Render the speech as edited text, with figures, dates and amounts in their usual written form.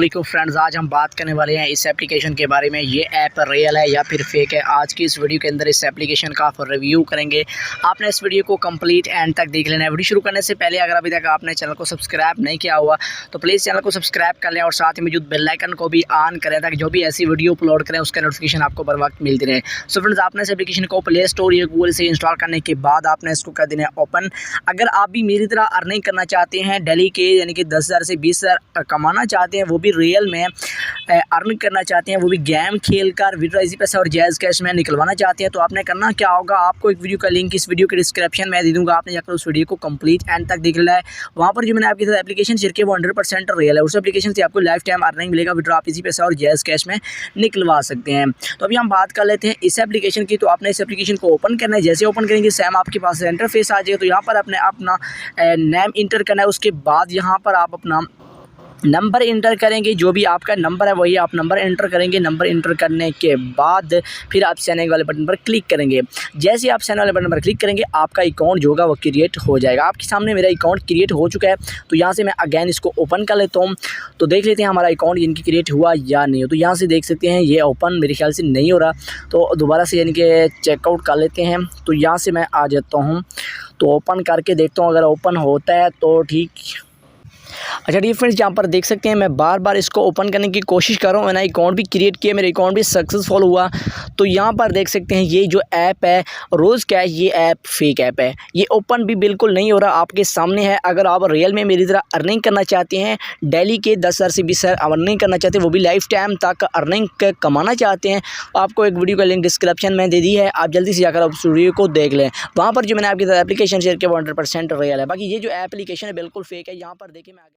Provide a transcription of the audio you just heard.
वालेकुम फ्रेंड्स, आज हम बात करने वाले हैं इस एप्लीकेशन के बारे में। ये ऐप रियल है या फिर फेक है। आज की इस वीडियो के अंदर इस एप्लीकेशन का आप रिव्यू करेंगे। आपने इस वीडियो को कंप्लीट एंड तक देख लेना है। वीडियो शुरू करने से पहले अगर अभी तक आपने चैनल को सब्सक्राइब नहीं किया हुआ तो प्लीज़ चैनल को सब्सक्राइब कर लें और साथ ही मौजूद बेल आइकन को भी ऑन करें ताकि जो भी ऐसी वीडियो अपलोड करें उसका नोटिफिकेशन आपको बर वक्त मिलती रहे। सो फ्रेंड्स, आपने इस एप्लीकेशन को प्ले स्टोर या गूगल से इंस्टॉल करने के बाद आपने इसको कर देना है ओपन। अगर आप भी मेरी तरह अर्निंग करना चाहते हैं डेली के यानी कि 10,000 से 20,000 कमाना चाहते हैं, वो भी रियल में अर्न करना चाहते हैं, वो भी गेम खेलकर विड्रॉ इजी पैसा और जायज़ कैश में निकलवाना चाहते हैं, तो आपने करना क्या होगा, आपको एक वीडियो का लिंक इस वीडियो के डिस्क्रिप्शन में दे दूंगा। आपने जाकर उस वीडियो को कंप्लीट एंड तक देख लेना है। वहाँ पर जो मैंने आपके साथ एप्लीकेशन शेयर किया वो 100% रियल है। उस एप्लीकेशन से आपको लाइफ टाइम अर्निंग मिलेगा, विड्रॉ आप इजी पैसा और जायज़ कैश में निकलवा सकते हैं। तो अभी हम बात कर लेते हैं इस एप्लीकेशन की। तो आपने इस एप्लीकेशन को ओपन करना है। जैसे ओपन करेंगे सेम आपके पास इंटरफेस आ जाएगा। तो यहाँ पर आपने अपना नेम इंटर करना है। उसके बाद यहाँ पर आप अपना नंबर इंटर करेंगे। जो भी आपका नंबर है वही आप नंबर इंटर करेंगे। नंबर इंटर करने के बाद फिर आप साइन वाले बटन पर क्लिक करेंगे। जैसे आप साइन वाले बटन पर क्लिक करेंगे आपका अकाउंट जो होगा वो क्रिएट हो जाएगा। आपके सामने मेरा अकाउंट क्रिएट हो चुका है। तो यहाँ से मैं अगेन इसको ओपन कर लेता हूँ। तो देख लेते हैं हमारा अकाउंट इनकी क्रिएट हुआ या नहीं हो। तो यहाँ से देख सकते हैं ये ओपन मेरे ख्याल से नहीं हो रहा। तो दोबारा से यानी कि चेकआउट कर लेते हैं। तो यहाँ से मैं आ जाता हूँ। तो ओपन करके देखता हूँ, अगर ओपन होता है तो ठीक। अच्छा डियर फ्रेंड्स, यहाँ पर देख सकते हैं मैं बार बार इसको ओपन करने की कोशिश कर रहा हूँ। मैंने अकाउंट भी क्रिएट किया, मेरा अकाउंट भी सक्सेसफुल हुआ। तो यहाँ पर देख सकते हैं ये जो ऐप है रोज़ कैश, ये ऐप फेक ऐप है। ये ओपन भी बिल्कुल नहीं हो रहा, आपके सामने है। अगर आप रियल में मेरी तरह अर्निंग करना चाहते हैं, डेली के 10,000 से 20,000 अर्निंग करना चाहते हैं, वो भी लाइफ टाइम तक अर्निंग कमाना चाहते हैं, आपको एक वीडियो का लिंक डिस्क्रिप्शन में दे दी है। आप जल्दी से जाकर उस वीडियो को देख लें। वहाँ पर जो मैंने आपके साथ एप्लीकेशन शेयर किया वो 100% रियल है। बाकी ये जो एप्लीकेशन है बिल्कुल फेक है। यहाँ पर देखिए मैं